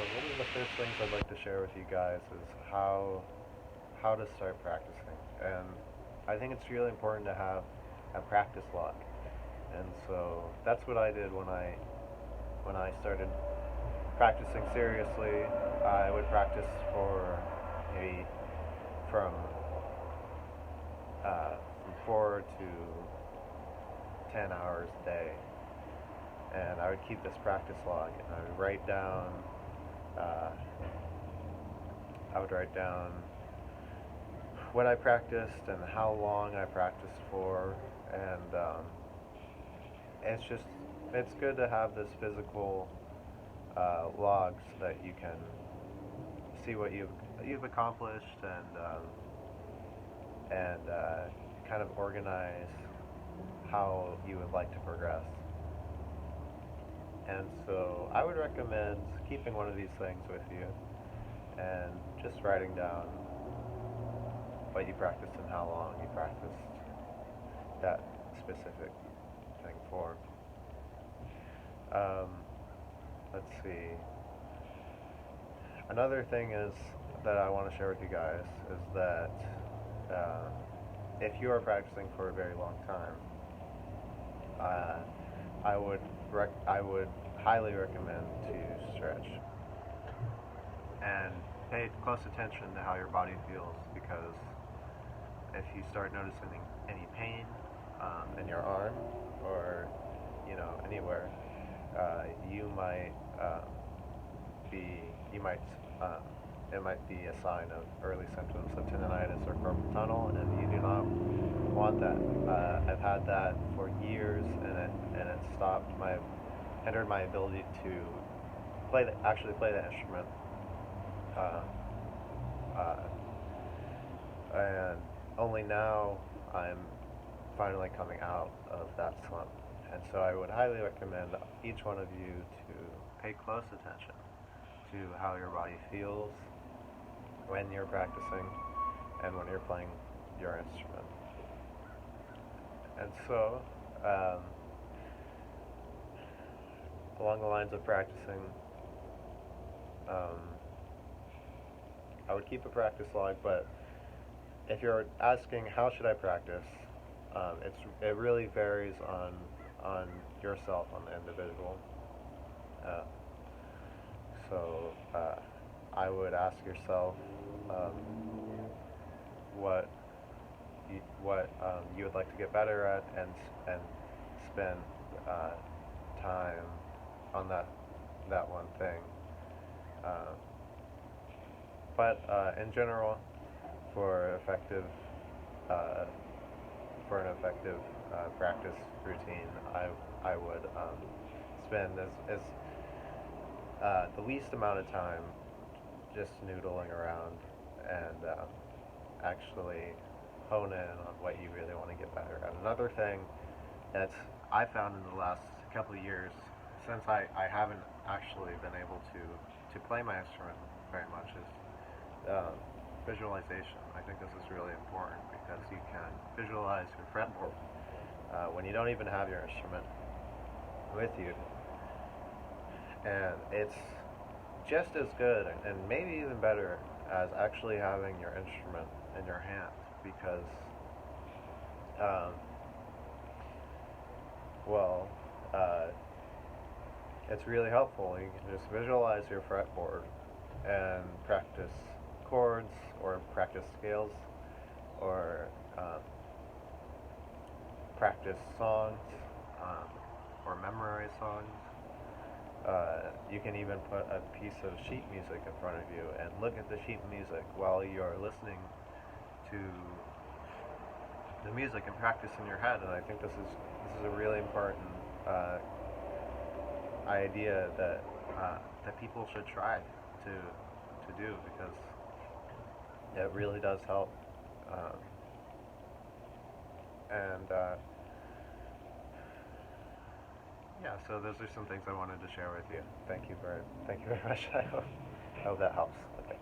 one of the first things I'd like to share with you guys is how to start practicing. And I think it's really important to have a practice log. And so that's what I did when I started practicing seriously. I would practice for maybe from from 4 to 10 hours a day, and I would keep this practice log, and uh, I would write down when I practiced and how long I practiced for, and it's just it's good to have this physical log so that you can see what you've accomplished, and kind of organize how you would like to progress. And so I would recommend keeping one of these things with you and just writing down what you practiced and how long you practiced that specific thing for. Um, let's see. Another thing is that I want to share with you guys is that uh, if you are practicing for a very long time, uh, I would highly recommend to stretch and pay close attention to how your body feels, because if you start noticing any pain in your arm or anywhere, you might be you might it might be a sign of early symptoms of tendonitis or carpal tunnel, and you do not want that. I've had that for years, and it hindered my ability to actually play the instrument. Uh, uh, and only now I'm finally coming out of that slump. And so I would highly recommend each one of you to pay close attention to how your body feels when you're practicing and when you're playing your instrument. And so, along the lines of practicing, um, I would keep a practice log, but if you're asking how should I practice, it really varies on yourself, on the individual. Uh, so I would ask yourself um, what you would like to get better at, and spend uh, time on that one thing. Uh, but in general, for effective uh, for an effective practice routine, I would spend the least amount of time just noodling around, and actually hone in on what you really want to get better at. Another thing that I found in the last couple of years, since I haven't actually been able to play my instrument very much, is visualization. I think this is really important because you can visualize your fretboard when you don't even have your instrument with you, and it's just as good and maybe even better as actually having your instrument in your hand, because um, well, uh, it's really helpful. You can just visualize your fretboard and practice chords or practice scales or um, practice songs um, or memorize songs. You can even put a piece of sheet music in front of you and look at the sheet music while you're listening to the music and practice in your head. And I think this is a really important uh, idea that people should try to do, because it really does help. Um, and Yeah, so those are some things I wanted to share with you. Thank you very much. I hope that helps. Okay.